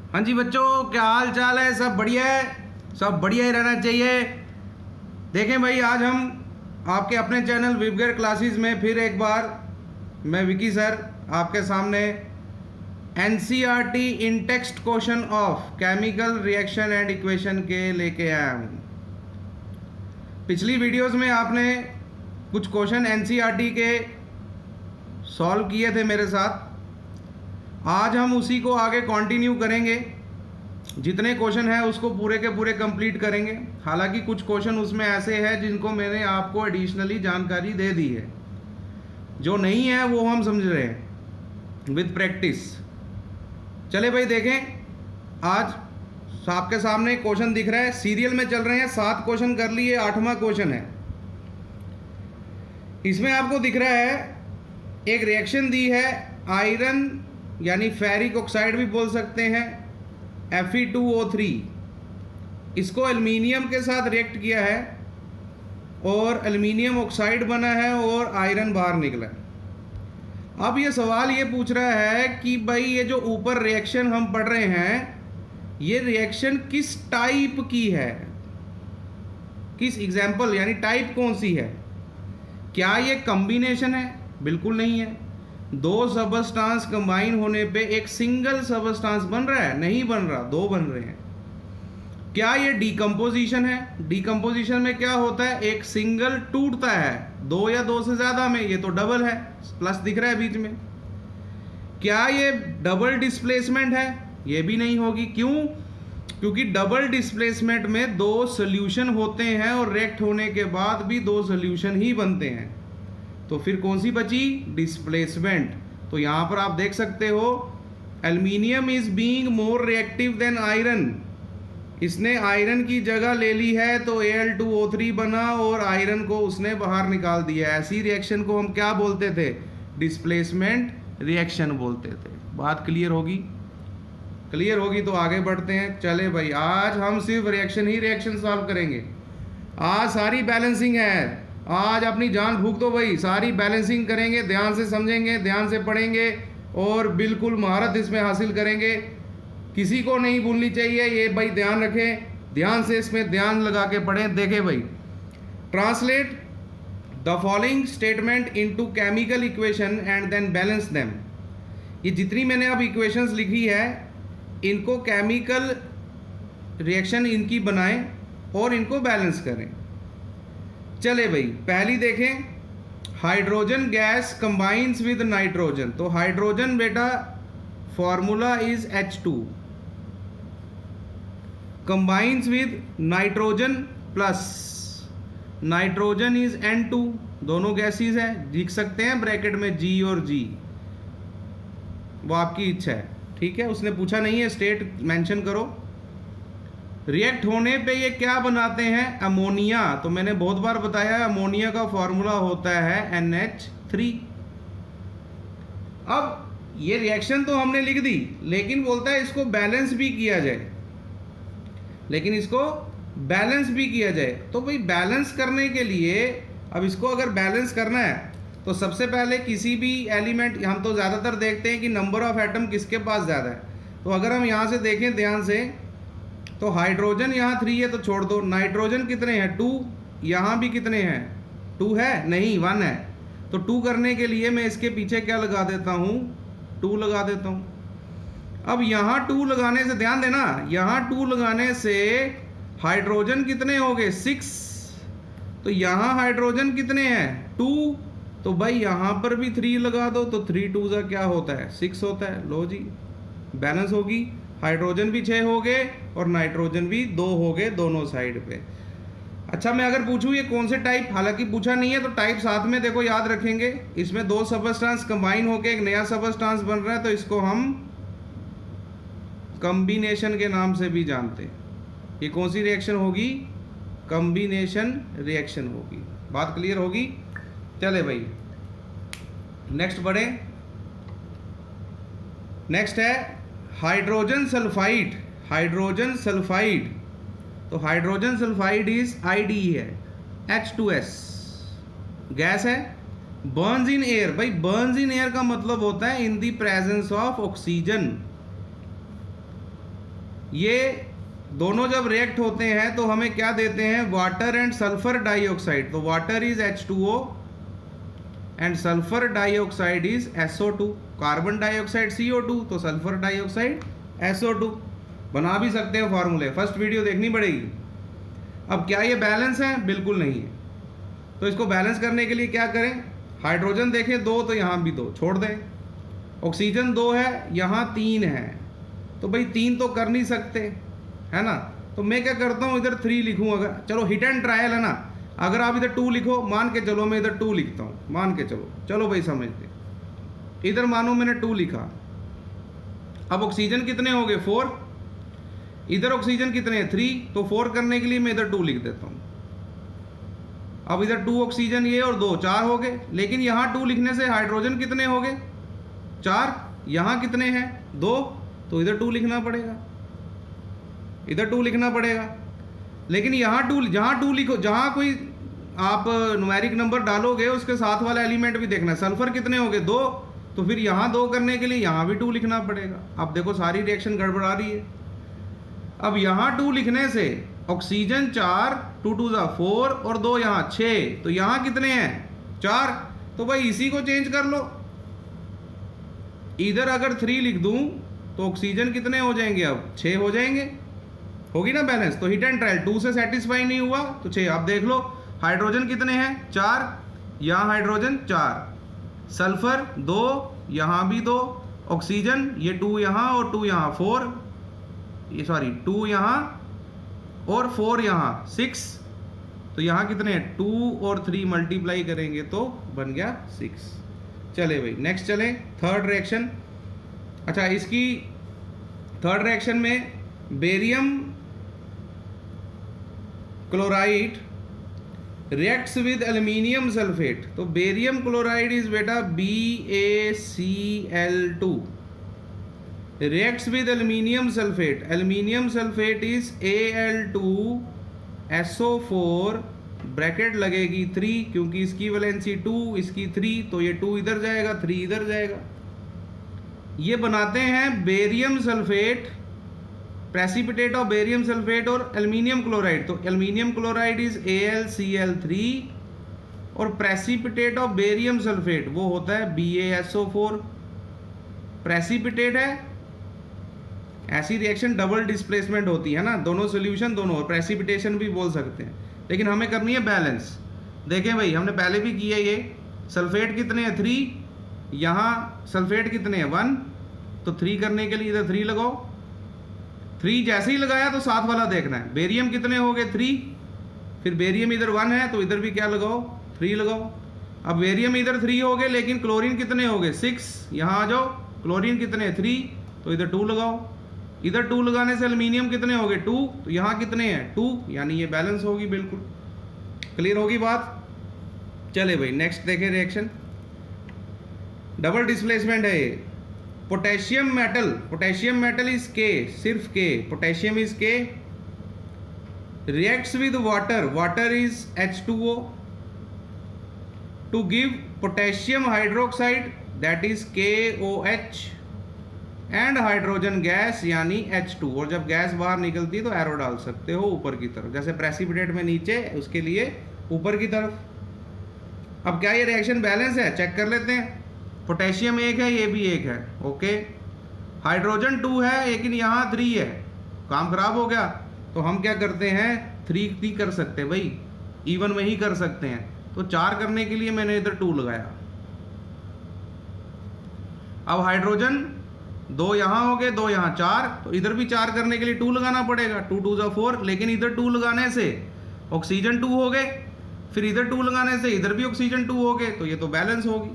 हाँ जी बच्चों, क्या हाल चाल है? सब बढ़िया है? सब बढ़िया ही रहना चाहिए। देखें भाई, आज हम आपके अपने चैनल विबगर क्लासेस में फिर एक बार मैं विकी सर आपके सामने NCERT in text question of chemical reaction and equation के लेके आया हूँ। पिछली वीडियोस में आपने कुछ क्वेश्चन एनसीईआरटी के सॉल्व किए थे मेरे साथ। आज हम उसी को आगे कंटिन्यू करेंगे। जितने क्वेश्चन हैं उसको पूरे के पूरे कंप्लीट करेंगे। हालांकि कुछ क्वेश्चन उसमें ऐसे हैं जिनको मैंने आपको एडिशनली जानकारी दे दी है, जो नहीं है वो हम समझ रहे हैं विद प्रैक्टिस। चले भाई देखें, आज आपके सामने क्वेश्चन दिख रहा है, सीरियल में चल रहे हैं। 7 क्वेश्चन कर लिए, 8वां क्वेश्चन है। इसमें आपको दिख रहा है एक रिएक्शन दी है, आयरन यानी फेरिक ऑक्साइड भी बोल सकते हैं, Fe2O3। इसको एल्युमिनियम के साथ रिएक्ट किया है और एल्युमिनियम ऑक्साइड बना है और आयरन बाहर निकला है। अब ये सवाल ये पूछ रहा है कि भाई ये जो ऊपर रिएक्शन हम पढ़ रहे हैं, ये रिएक्शन किस टाइप की है, किस एग्जाम्पल यानी टाइप कौन सी है। क्या ये कॉम्बिनेशन है? बिल्कुल नहीं है। 2 सबस्टांस कंबाइन होने पे एक सिंगल सबस्टांस बन रहा है? नहीं बन रहा, 2 बन रहे हैं। क्या ये डीकम्पोजिशन है? डीकम्पोजिशन में क्या होता है, एक सिंगल टूटता है 2 या 2 से ज्यादा में, ये तो डबल है, प्लस दिख रहा है बीच में। क्या ये डबल डिस्प्लेसमेंट है? ये भी नहीं होगी। क्यों? क्योंकि डबल डिस्प्लेसमेंट में 2 सोल्यूशन होते हैं और रिएक्ट होने के बाद भी 2 सोल्यूशन ही बनते हैं। तो फिर कौन सी बची? डिस्प्लेसमेंट। तो यहां पर आप देख सकते हो, aluminium is being more reactive than iron. इसने आयरन की जगह ले ली है तो Al2O3 बना और आयरन को उसने बाहर निकाल दिया। ऐसी रिएक्शन को हम क्या बोलते थे? डिस्प्लेसमेंट रिएक्शन बोलते थे। बात क्लियर होगी? क्लियर होगी तो आगे बढ़ते हैं। चले भाई, आज हम सिर्फ रिएक्शन सॉल्व करेंगे। आज सारी बैलेंसिंग है। आज अपनी जान फूंक दो भाई, सारी बैलेंसिंग करेंगे, ध्यान से समझेंगे, ध्यान से पढ़ेंगे और बिल्कुल महारत इसमें हासिल करेंगे। किसी को नहीं भूलनी चाहिए, ये भाई ध्यान रखें, ध्यान से इसमें ध्यान लगा के पढ़ें। देखें भाई, translate the following statement into chemical equation and then balance them. ये जितनी मैंने अब इक्वेशंस लिखी है, इनको केमिकल रिएक्शन इनकी बनाएं और इनको बैलेंस करें। चले भाई, पहली देखें, hydrogen gas combines with nitrogen. तो हाइड्रोजन बेटा formula is H2, combines with nitrogen plus nitrogen is N2। दोनों गैसेस है, लिख सकते हैं ब्रैकेट में G और G, वो आपकी इच्छा है। ठीक है, उसने पूछा नहीं है, स्टेट मेंशन करो। रिएक्ट होने पे ये क्या बनाते हैं? अमोनिया। तो मैंने बहुत बार बताया, अमोनिया का फॉर्मूला होता है NH3। अब ये रिएक्शन तो हमने लिख दी, लेकिन बोलता है इसको बैलेंस भी किया जाए, लेकिन इसको बैलेंस भी किया जाए। तो भाई बैलेंस करने के लिए, अब इसको अगर बैलेंस करना है तो सबसे पहले किसी भी एलिमेंट, हम तो ज़्यादातर देखते हैं कि नंबर ऑफ एटम किसके पास ज़्यादा है। तो अगर हम यहाँ से देखें ध्यान से, तो हाइड्रोजन यहाँ 3 है तो छोड़ दो। नाइट्रोजन कितने हैं? 2। यहाँ भी कितने हैं? 2 है? नहीं, 1 है। तो 2 करने के लिए मैं इसके पीछे क्या लगा देता हूँ? 2 लगा देता हूँ। अब यहाँ 2 लगाने से, ध्यान देना, यहाँ 2 लगाने से हाइड्रोजन कितने हो गए? 6। तो यहाँ हाइड्रोजन कितने हैं? 2। तो भाई यहाँ पर भी 3 लगा दो, तो 3 2 का क्या होता है? 6 होता है। लो जी, बैलेंस होगी। हाइड्रोजन भी 6 हो गए और नाइट्रोजन भी 2 हो गए दोनों साइड पे। अच्छा, मैं अगर पूछूं ये कौन से टाइप, हालांकि पूछा नहीं है तो टाइप साथ में देखो याद रखेंगे। इसमें 2 सबस्टांस कंबाइन होकर एक नया सबस्टांस बन रहा है, तो इसको हम कॉम्बिनेशन के नाम से भी जानते हैं। ये कौन सी रिएक्शन होगी? कॉम्बिनेशन रिएक्शन होगी। बात क्लियर होगी? चले भाई नेक्स्ट बढ़े। नेक्स्ट है हाइड्रोजन सल्फाइड। हाइड्रोजन सल्फाइड, तो हाइड्रोजन सल्फाइड इज IDE है, H2S गैस है, बर्न्स इन एयर। भाई बर्न्स इन एयर का मतलब होता है इन दी प्रेजेंस ऑफ ऑक्सीजन। ये दोनों जब रिएक्ट होते हैं तो हमें क्या देते हैं, वाटर एंड सल्फर डाइऑक्साइड। तो water is H2O and sulphur dioxide is SO2। Carbon dioxide CO2, तो सल्फर डाइऑक्साइड SO2। बना भी सकते हैं फॉर्मूले, फर्स्ट वीडियो देखनी पड़ेगी। अब क्या ये बैलेंस है? बिल्कुल नहीं है। तो इसको बैलेंस करने के लिए क्या करें, हाइड्रोजन देखें 2 तो यहाँ भी 2 छोड़ दें, ऑक्सीजन 2 है, यहाँ 3 है, तो भाई 3 तो कर नहीं सकते, है ना। तो मैं क्या करता हूँ, इधर 3 लिखूँ। अगर चलो हिट एंड ट्रायल है ना, अगर आप इधर 2 लिखो, मान के चलो मैं इधर 2 लिखता हूँ, मान के चलो, चलो भाई समझते, इधर मानो मैंने 2 लिखा। अब ऑक्सीजन कितने हो गए? 4। इधर ऑक्सीजन कितने हैं? 3। तो 4 करने के लिए मैं इधर 2 लिख देता हूँ। अब इधर 2 ऑक्सीजन ये और 2 4 हो गए, लेकिन यहाँ 2 लिखने से हाइड्रोजन कितने हो गए? 4। यहाँ कितने हैं? 2। तो इधर 2 लिखना पड़ेगा, इधर 2 लिखना पड़ेगा। लेकिन यहाँ 2, जहाँ 2 लिखो, जहाँ कोई आप न्यूमेरिक नंबर डालोगे उसके साथ वाला एलिमेंट भी देखना है। सल्फर कितने हो गए? 2। तो फिर यहाँ 2 करने के लिए यहाँ भी 2 लिखना पड़ेगा। अब देखो सारी रिएक्शन गड़बड़ा रही है। अब यहाँ 2 लिखने से ऑक्सीजन 4, 2 2 4 और 2 यहाँ 6, तो यहाँ कितने हैं? 4। तो भाई इसी को चेंज कर लो, इधर अगर 3 लिख दूं तो ऑक्सीजन कितने हो जाएंगे? अब 6 हो जाएंगे, होगी ना बैलेंस। तो हिट एंड ट्रायल 2 से सेटिस्फाई नहीं हुआ तो 6। अब देख लो हाइड्रोजन कितने हैं? 4, यहाँ हाइड्रोजन 4, सल्फर 2, यहाँ भी 2, ऑक्सीजन ये 2 यहाँ और 2 यहाँ, 4, ये सॉरी 2 यहाँ और 4 यहाँ, 6। तो यहाँ कितने हैं? 2 और 3 मल्टीप्लाई करेंगे तो बन गया 6। चले भाई नेक्स्ट चले, थर्ड रिएक्शन। अच्छा, इसकी थर्ड रिएक्शन में barium chloride reacts with aluminium sulphate. तो बेरियम क्लोराइड इज बेटा BaCl2 reacts with aluminium sulfate. Aluminium sulfate is Al2SO4 bracket लगेगी 3, क्योंकि इसकी वैलेंसी 2, इसकी 3, तो ये 2 इधर जाएगा, 3 इधर जाएगा। ये बनाते हैं barium sulphate, precipitate of barium sulphate और एल्यूमिनियम क्लोराइड। तो एल्यूमिनियम क्लोराइड इज AlCl3 और प्रेसिपिटेट ऑफ बेरियम सल्फेट वो होता है BaSO4। प्रेसिपिटेट है, ऐसी रिएक्शन डबल डिस्प्लेसमेंट होती है ना, दोनों सॉल्यूशन दोनों, और प्रेसिपिटेशन भी बोल सकते हैं। लेकिन हमें करनी है बैलेंस। देखें भाई हमने पहले भी किया, ये सल्फेट कितने हैं? 3, यहाँ सल्फेट कितने हैं? 1। तो 3 करने के लिए इधर 3 लगाओ, 3 जैसे ही लगाया तो साथ वाला देखना है। बेरियम कितने हो गए? 3। फिर बेरियम इधर 1 है तो इधर भी क्या लगाओ? 3 लगाओ। अब बेरियम इधर 3 हो गए, लेकिन क्लोरीन कितने हो गए? 6। यहाँ आ जाओ, क्लोरीन कितने? 3, तो इधर 2 लगाओ। इधर 2 लगाने से एल्यूमिनियम कितने हो गए? 2, तो यहाँ कितने हैं? 2, यानी ये बैलेंस होगी। बिल्कुल क्लियर होगी बात। चले भाई नेक्स्ट देखें रिएक्शन। डबल डिस्प्लेसमेंट है ये। Potassium metal, potassium metal is K, सिर्फ K, potassium is K, reacts with water, water is H2O to give potassium hydroxide that is KOH and hydrogen gas यानी H2। और जब gas बाहर निकलती है तो एरो डाल सकते हो ऊपर की तरफ, जैसे प्रेसिपिटेट में नीचे, उसके लिए ऊपर की तरफ। अब क्या ये रिएक्शन बैलेंस है? चेक कर लेते हैं। पोटेशियम 1 है, ये भी 1 है, ओके। हाइड्रोजन 2 है, लेकिन यहाँ 3 है, काम खराब हो गया। तो हम क्या करते हैं? 3 कर सकते हैं भाई, इवन में ही कर सकते हैं। तो 4 करने के लिए मैंने इधर 2 लगाया। अब हाइड्रोजन 2 यहाँ हो गए, 2 यहाँ 4, तो इधर भी 4 करने के लिए 2 लगाना पड़ेगा। 2 2 4, लेकिन इधर 2 लगाने से ऑक्सीजन 2 हो गए, फिर इधर 2 लगाने से इधर भी ऑक्सीजन 2 हो गए, तो ये तो बैलेंस होगी।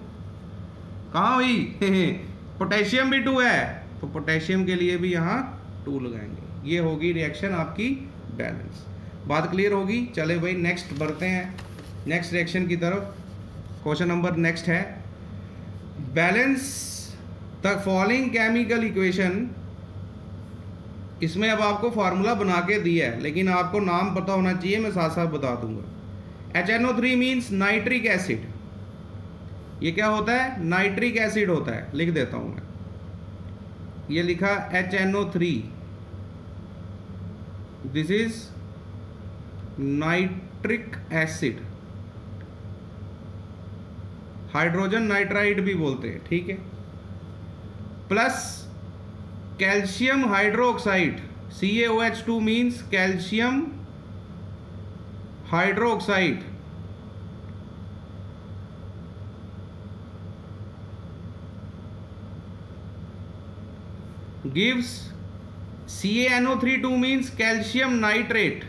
कहाँ हुई? पोटेशियम भी 2 है, तो पोटेशियम के लिए भी यहाँ 2 लगाएंगे। ये होगी रिएक्शन आपकी बैलेंस। बात क्लियर होगी। चले भाई नेक्स्ट बढ़ते हैं, नेक्स्ट रिएक्शन की तरफ। क्वेश्चन नंबर नेक्स्ट है, balance the following chemical equation. इसमें अब आपको फार्मूला बना के दिया है, लेकिन आपको नाम पता होना चाहिए, मैं साथ साथ बता दूंगा। HNO3 means nitric acid. ये क्या होता है? नाइट्रिक एसिड होता है। लिख देता हूं मैं, ये लिखा HNO3, this is nitric acid, hydrogen nitride भी बोलते हैं, ठीक है। Plus calcium hydroxide, CaOH2 means calcium hydroxide, gives CaNO3 means calcium nitrate,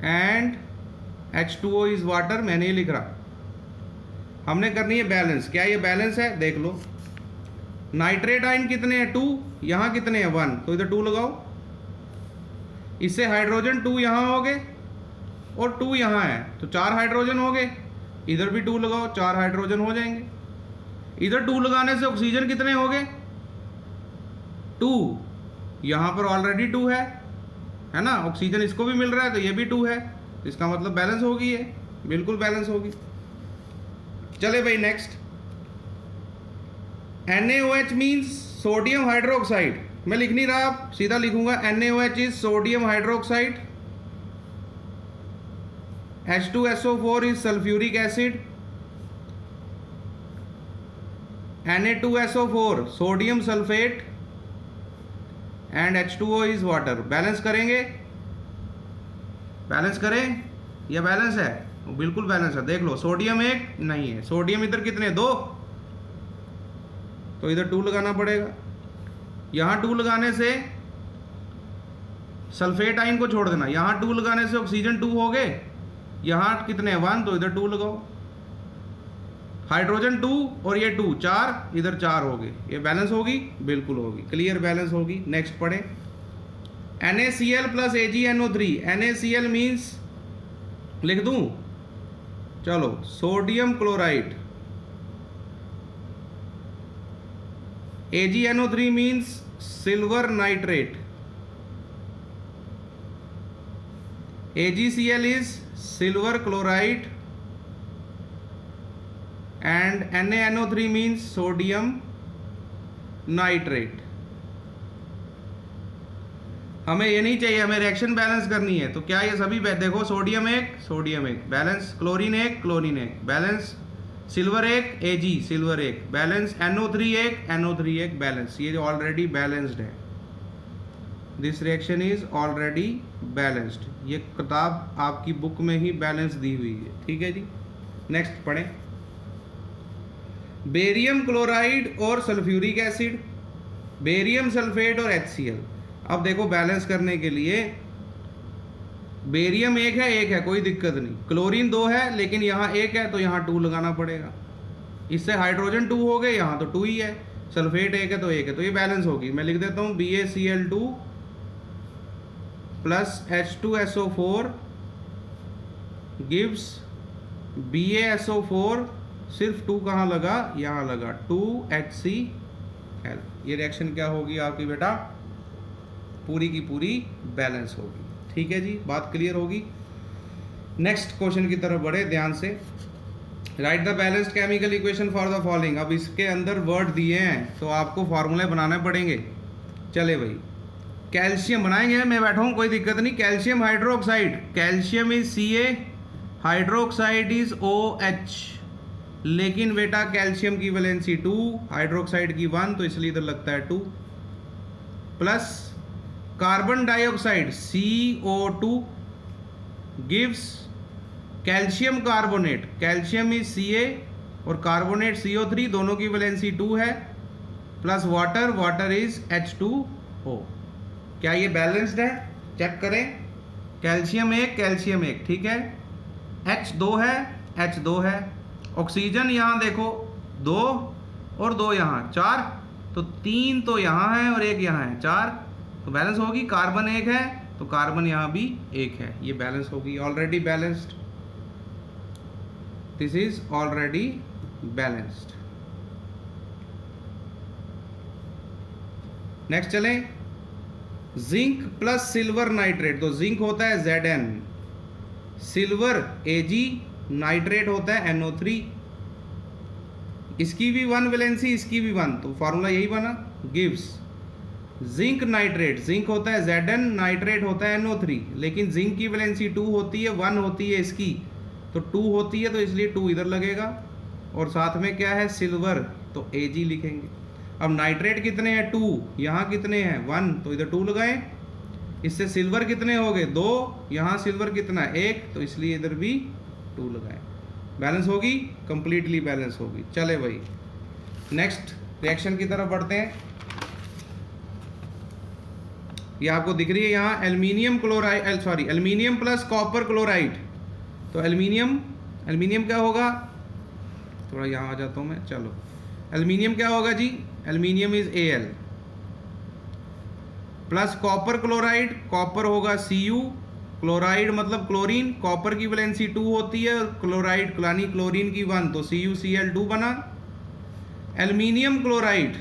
and H2O is water। मैंने ये लिख रहा, हमने करनी है बैलेंस। क्या ये बैलेंस है? देख लो, नाइट्रेट आयन कितने हैं? 2, यहाँ कितने हैं? 1, तो इधर 2 लगाओ। इससे हाइड्रोजन 2 यहाँ हो गए और 2 यहाँ है, तो 4 हाइड्रोजन हो गए। इधर भी 2 लगाओ, 4 हाइड्रोजन हो जाएंगे। इधर 2 लगाने से ऑक्सीजन कितने हो गए? 2। यहाँ पर ऑलरेडी 2 है ना, ऑक्सीजन इसको भी मिल रहा है, तो ये भी 2 है, इसका मतलब बैलेंस होगी, ये बिल्कुल बैलेंस होगी। चले भाई next, NaOH means sodium hydroxide. मैं लिख नहीं रहा, आप सीधा लिखूंगा, NaOH is sodium hydroxide, H2SO4 is sulfuric acid, Na2SO4 sodium sulfate and H2O is water। Balance करेंगे, बैलेंस करें, यह बैलेंस है, बिल्कुल बैलेंस है। देख लो, सोडियम 1 नहीं है, सोडियम इधर कितने? 2, तो इधर 2 लगाना पड़ेगा। यहाँ 2 लगाने से सल्फेट आयन को छोड़ देना, यहाँ 2 लगाने से ऑक्सीजन 2 हो गए, यहाँ कितने? 1, तो इधर 2 लगाओ। हाइड्रोजन 2 और ये 2, 4, इधर 4 हो गए। ये बैलेंस होगी, बिल्कुल होगी, क्लियर बैलेंस होगी। नेक्स्ट पढ़े, NaCl plus AgNO3। NaCl means लिख दूं, चलो, sodium chloride. AgNO3 means silver nitrate. AgCl is silver chloride and NaNO3 means sodium nitrate। हमें ये नहीं चाहिए, हमें रिएक्शन बैलेंस करनी है। तो क्या ये सभी देखो, sodium 1 balance, chlorine 1 balance, silver 1 Ag silver 1 balance, NO3 1 balance. ये ऑलरेडी बैलेंस्ड है, this reaction is already balanced. ये किताब आपकी बुक में ही बैलेंस दी हुई है, ठीक है जी। नेक्स्ट पढ़ें, बेरियम क्लोराइड और सल्फ्यूरिक एसिड, बेरियम सल्फेट और HCl। अब देखो, बैलेंस करने के लिए बेरियम 1 है, कोई दिक्कत नहीं। क्लोरीन 2 है, लेकिन यहाँ 1 है, तो यहाँ 2 लगाना पड़ेगा। इससे हाइड्रोजन 2 हो गए, यहाँ तो 2 ही है। सल्फेट 1 है तो 1 है, तो ये बैलेंस होगी। मैं लिख देता हूँ, BaCl2 plus H2SO4 gives BaSO4, सिर्फ 2 कहाँ लगा? यहाँ लगा, 2HCl। ये रिएक्शन क्या होगी आपकी बेटा? पूरी की पूरी बैलेंस होगी, ठीक है जी, बात क्लियर होगी। नेक्स्ट क्वेश्चन की तरफ बढ़े ध्यान से। Right the balanced chemical equation for the following. अब इसके अंदर वर्ड दिए हैं, तो आपको फार्मूले बनाने पड़ेंगे। चले भाई, कैल्शियम बनाएंगे, मैं बैठा हूँ, कोई दिक्कत नहीं। Calcium hydroxide, calcium is Ca, hydroxide is OH। लेकिन बेटा कैल्शियम की वैलेंसी 2, हाइड्रोक्साइड की 1, तो इसलिए इधर लगता है 2। Plus carbon dioxide CO2 gives calcium carbonate, calcium is Ca और कार्बोनेट CO3, दोनों की वैलेंसी 2 है। Plus water, water is H2O। क्या ये बैलेंस्ड है? चेक करें, कैल्शियम 1 ठीक है, H2 है, H2 है। ऑक्सीजन यहाँ देखो 2 और 2 यहाँ 4, तो 3 तो यहाँ है और 1 यहाँ है, 4, तो बैलेंस होगी। कार्बन 1 है, तो कार्बन यहाँ भी 1 है, ये बैलेंस होगी, already balanced. This is already balanced. Next चलें, जिंक प्लस सिल्वर नाइट्रेट। तो जिंक होता है Zn, सिल्वर Ag, नाइट्रेट होता है NO3। इसकी भी 1 वैलेंसी, इसकी भी 1, तो फार्मूला यही बना, गिव्स जिंक नाइट्रेट, जिंक होता है Zn, नाइट्रेट होता है NO3, लेकिन जिंक की वैलेंसी 2 होती है, 1 होती है इसकी, तो 2 होती है, तो इसलिए 2 इधर लगेगा। और साथ में क्या है, सिल्वर, तो Ag लिखेंगे। अब नाइट्रेट कितने हैं, 2, यहाँ कितने हैं 1, तो इधर 2 लगाएं। इससे सिल्वर कितने हो गए 2, यहाँ सिल्वर कितना है 1, तो इसलिए इधर भी 2 लगाएं। बैलेंस होगी, कंप्लीटली बैलेंस होगी। चले भाई नेक्स्ट रिएक्शन की तरफ बढ़ते हैं। ये आपको दिख रही है यहाँ aluminium chloride, sorry aluminium plus copper chloride. तो एल्यूमिनियम क्या होगा, थोड़ा यहाँ आ जाता हूँ मैं, चलो एल्यूमिनियम क्या होगा जी, aluminium is Al plus copper chloride, copper होगा Cu, क्लोराइड मतलब क्लोरीन, कॉपर की वैलेंसी 2 होती है, क्लोराइड यानी क्लोरीन की 1, तो CuCl2 बना। एल्यूमिनियम क्लोराइड,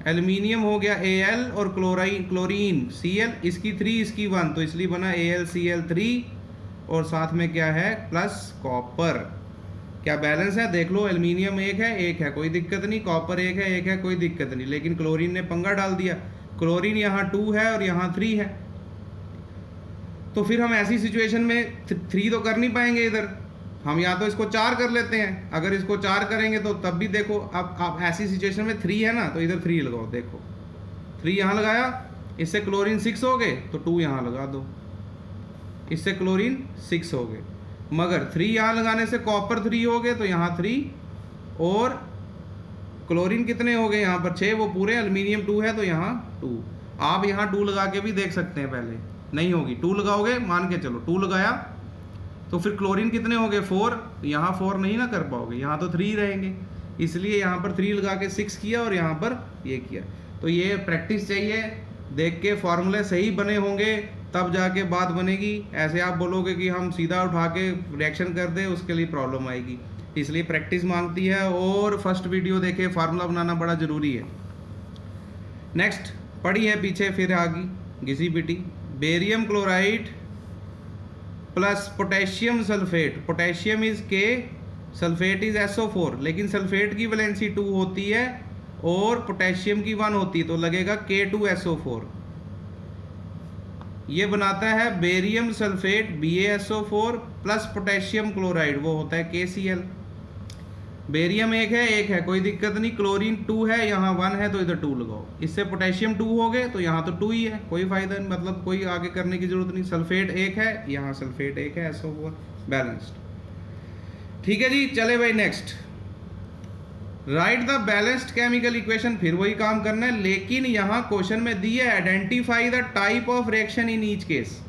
एल्यूमिनियम हो गया Al और क्लोरीन Cl, इसकी 3 इसकी 1, तो इसलिए बना AlCl3, और साथ में क्या है प्लस कॉपर। क्या बैलेंस है देख लो, एल्यूमिनियम एक है कोई दिक्कत नहीं, कॉपर एक है कोई दिक्कत नहीं, लेकिन क्लोरीन ने पंगा डाल दिया, क्लोरीन यहाँ 2 है और यहाँ 3 है। तो फिर हम ऐसी सिचुएशन में 3 तो कर नहीं पाएंगे इधर, हम या तो इसको 4 कर लेते हैं। अगर इसको 4 करेंगे तो तब भी देखो, अब ऐसी सिचुएशन में 3 है ना, तो इधर 3 लगाओ, देखो 3 यहाँ लगाया, इससे क्लोरीन 6 हो गए, तो 2 यहाँ लगा दो, इससे क्लोरीन 6 हो गए। मगर 3 यहाँ लगाने से कॉपर 3 हो गए, तो यहाँ 3, और क्लोरीन कितने हो गए यहाँ पर 6, वो पूरे, एल्यूमिनियम 2 है तो यहाँ 2। आप यहाँ 2 लगा के भी देख सकते हैं, पहले नहीं होगी, 2 लगाओगे, मान के चलो 2 लगाया, तो फिर क्लोरीन कितने हो गए 4, यहाँ 4 नहीं ना कर पाओगे, यहाँ तो 3 रहेंगे, इसलिए यहाँ पर 3 लगा के 6 किया और यहाँ पर ये किया। तो ये प्रैक्टिस चाहिए, देख के फॉर्मूले सही बने होंगे तब जाके बात बनेगी। ऐसे आप बोलोगे कि हम सीधा उठा के रिएक्शन कर दे, उसके लिए प्रॉब्लम आएगी, इसलिए प्रैक्टिस मांगती है, और फर्स्ट वीडियो देखे, फार्मूला बनाना बड़ा ज़रूरी है। नेक्स्ट पढ़ी है पीछे, फिर आगी घिसी पिटी, barium chloride plus potassium sulphate, potassium is K, sulphate is SO4, लेकिन सल्फेट की वैलेंसी 2 होती है और पोटेशियम की 1 होती है, तो लगेगा K2SO4। ये बनाता है barium sulphate BaSO4 plus potassium chloride, वो होता है KCl। बेरियम एक है कोई दिक्कत नहीं, क्लोरीन 2 है, यहाँ 1 है, तो इधर 2 लगाओ, इससे पोटेशियम 2 हो गए, तो यहाँ तो 2 ही है, कोई फायदा नहीं, मतलब कोई आगे करने की जरूरत नहीं। सल्फेट एक है, यहाँ सल्फेट एक है, SO4 बैलेंस्ड। ठीक है जी, चले भाई next, right the balanced chemical equation, फिर वही काम करना है, लेकिन यहाँ क्वेश्चन में दिया है identify the type of reaction in each case,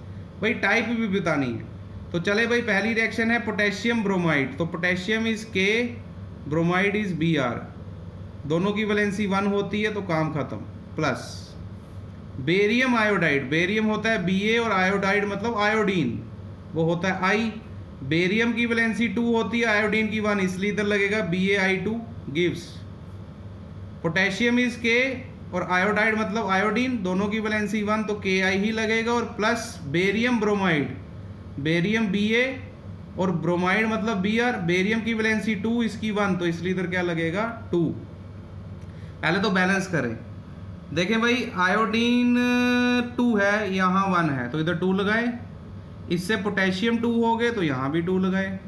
भाई टाइप भी बतानी है। तो चले भाई, पहली रिएक्शन है पोटेशियम ब्रोमाइड, तो potassium is K, bromide is Br, दोनों की वैलेंसी 1 होती है, तो काम खत्म। प्लस बेरियम आयोडाइड, बेरियम होता है Ba और आयोडाइड मतलब आयोडीन, वो होता है I, बेरियम की वैलेंसी 2 होती है, आयोडीन की 1, इसलिए इधर लगेगा BaI2 gives. Potassium is K और आयोडाइड मतलब आयोडीन, दोनों की वैलेंसी 1, तो Ki ही लगेगा, और plus barium bromide, barium Ba और ब्रोमाइड मतलब Br, बेरियम की वैलेंसी 2, इसकी 1, तो इसलिए इधर क्या लगेगा 2। पहले तो बैलेंस करें, देखें भाई आयोडीन 2 है, यहाँ 1 है, तो इधर 2 लगाएं, इससे पोटेशियम 2 हो गए, तो यहाँ भी 2 लगाएं,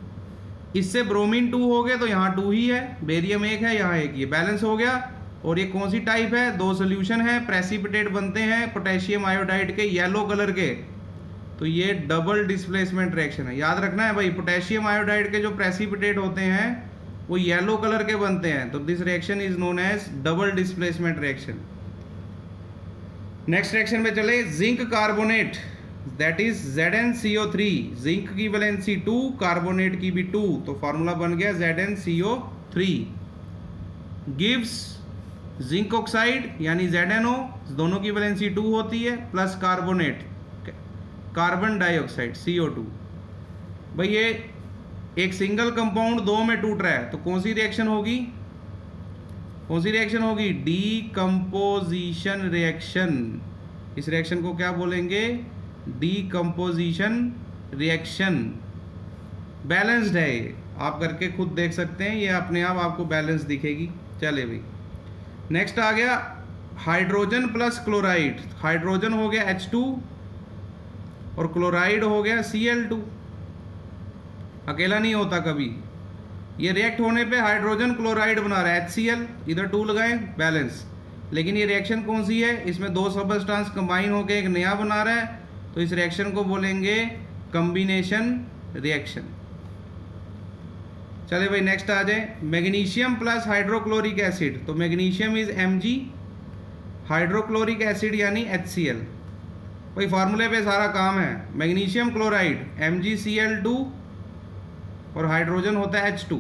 इससे ब्रोमीन 2 हो गए, तो यहाँ 2 ही है, बेरियम 1 है, यहाँ 1, ये बैलेंस हो गया। और ये कौन सी टाइप है, 2 सोल्यूशन है, प्रेसिपिटेट बनते हैं पोटेशियम आयोडाइड के, येलो कलर के, तो ये डबल डिस्प्लेसमेंट रिएक्शन है, याद रखना है भाई। पोटेशियम आयोडाइड के जो प्रेसिपिटेट होते हैं वो येलो कलर के बनते हैं, तो this reaction is known as double displacement reaction. Next reaction में चले, zinc carbonate, that is ZnCO3, zinc की वैलेंसी 2, कार्बोनेट की भी 2, तो फार्मूला बन गया ZnCO3, गिव्स जिंक ऑक्साइड यानी ZnO, दोनों की वैलेंसी 2 होती है, plus carbonate carbon dioxide CO2। भाई ये एक सिंगल कंपाउंड 2 में टूट रहा है, तो कौन सी रिएक्शन होगी, कौन सी रिएक्शन होगी, डीकम्पोजिशन रिएक्शन। इस रिएक्शन को क्या बोलेंगे, डीकम्पोजिशन रिएक्शन। बैलेंस्ड है ये, आप करके खुद देख सकते हैं, ये अपने आप आपको बैलेंस दिखेगी। चले भाई, नेक्स्ट आ गया हाइड्रोजन प्लस क्लोराइड। हाइड्रोजन हो गया H2 और क्लोराइड हो गया Cl2। अकेला नहीं होता कभी, ये रिएक्ट होने पे हाइड्रोजन क्लोराइड बना रहा है HCl, इधर 2 लगाएं बैलेंस। लेकिन ये रिएक्शन कौन सी है, इसमें 2 सबस्टेंस कंबाइन होकर एक नया बना रहा है, तो इस रिएक्शन को बोलेंगे कॉम्बिनेशन रिएक्शन। चले भाई नेक्स्ट आ जाए, मैग्नीशियम प्लस हाइड्रोक्लोरिक एसिड। तो magnesium is Mg, hydrochloric acid यानी HCl। भाई फार्मूले पे सारा काम है। मैग्नीशियम क्लोराइड MgCl2 और हाइड्रोजन होता है H2।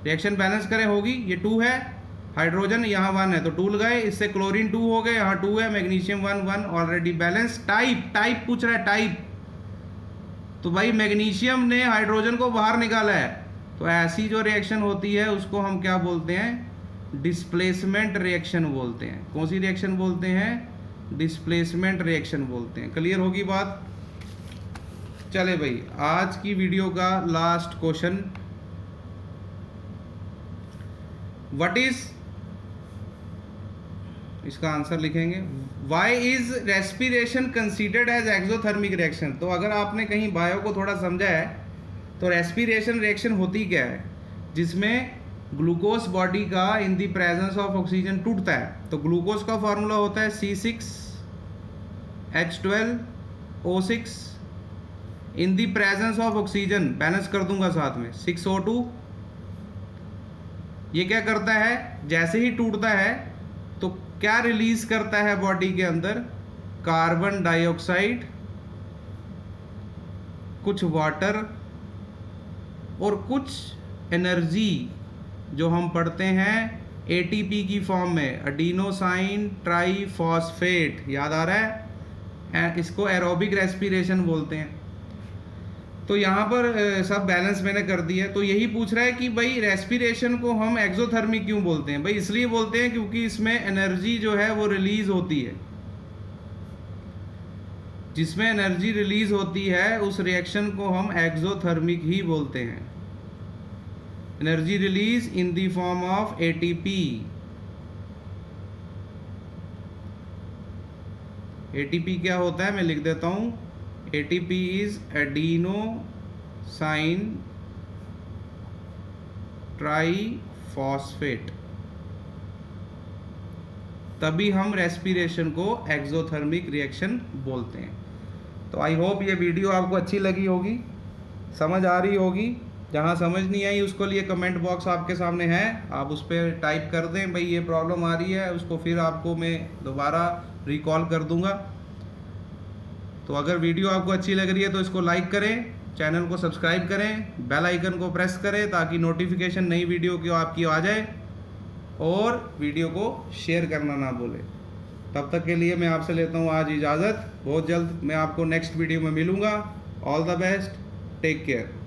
रिएक्शन बैलेंस करें होगी, ये 2 है, हाइड्रोजन यहाँ 1 है तो 2 लगाए, इससे क्लोरीन 2 हो गए, यहाँ 2 है, मैग्नीशियम 1 1 ऑलरेडी बैलेंस। टाइप पूछ रहा है टाइप, तो भाई मैग्नीशियम ने हाइड्रोजन को बाहर निकाला है, तो ऐसी जो रिएक्शन होती है उसको हम क्या बोलते हैं, डिस्प्लेसमेंट रिएक्शन बोलते हैं। कौन सी रिएक्शन बोलते हैं, डिस्प्लेसमेंट रिएक्शन बोलते हैं। क्लियर होगी बात। चले भाई आज की वीडियो का लास्ट क्वेश्चन, व्हाट इज, इसका आंसर लिखेंगे, why is respiration considered as exothermic reaction. तो अगर आपने कहीं बायो को थोड़ा समझा है तो रेस्पिरेशन रिएक्शन होती क्या है, जिसमें ग्लूकोज बॉडी का in the presence of oxygen टूटता है। तो ग्लूकोज का फॉर्मूला होता है C6H12O6, in the presence of oxygen, balance कर दूंगा साथ में 6O2। ये क्या करता है, जैसे ही टूटता है तो क्या रिलीज करता है बॉडी के अंदर, कार्बन डाइऑक्साइड, कुछ वाटर और कुछ एनर्जी जो हम पढ़ते हैं ATP की फॉर्म में, एडिनोसाइन ट्राइफॉस्फेट। याद आ रहा है, इसको एरोबिक रेस्पिरेशन बोलते हैं। तो यहाँ पर सब बैलेंस मैंने कर दिया। तो यही पूछ रहा है कि भाई रेस्पिरेशन को हम एक्सोथर्मिक क्यों बोलते हैं। भाई इसलिए बोलते हैं क्योंकि इसमें एनर्जी जो है वो रिलीज होती है। जिसमें एनर्जी रिलीज होती है उस रिएक्शन को हम एक्सोथर्मिक ही बोलते हैं। Energy release in the form of ATP। ATP क्या होता है मैं लिख देता हूं, ATP is adenosine ट्राइफॉस्फेट। तभी हम रेस्पिरेशन को एक्सोथर्मिक रिएक्शन बोलते हैं। तो आई होप ये वीडियो आपको अच्छी लगी होगी, समझ आ रही होगी। जहाँ समझ नहीं आई उसको लिए कमेंट बॉक्स आपके सामने है, आप उस पर टाइप कर दें भाई ये प्रॉब्लम आ रही है, उसको फिर आपको मैं दोबारा रिकॉल कर दूंगा। तो अगर वीडियो आपको अच्छी लग रही है तो इसको लाइक करें, चैनल को सब्सक्राइब करें, बेल आइकन को प्रेस करें ताकि नोटिफिकेशन नई वीडियो की आपकी आ जाए, और वीडियो को शेयर करना ना भूलें। तब तक के लिए मैं आपसे लेता हूँ आज इजाज़त। बहुत जल्द मैं आपको नेक्स्ट वीडियो में मिलूँगा। All the best, take care.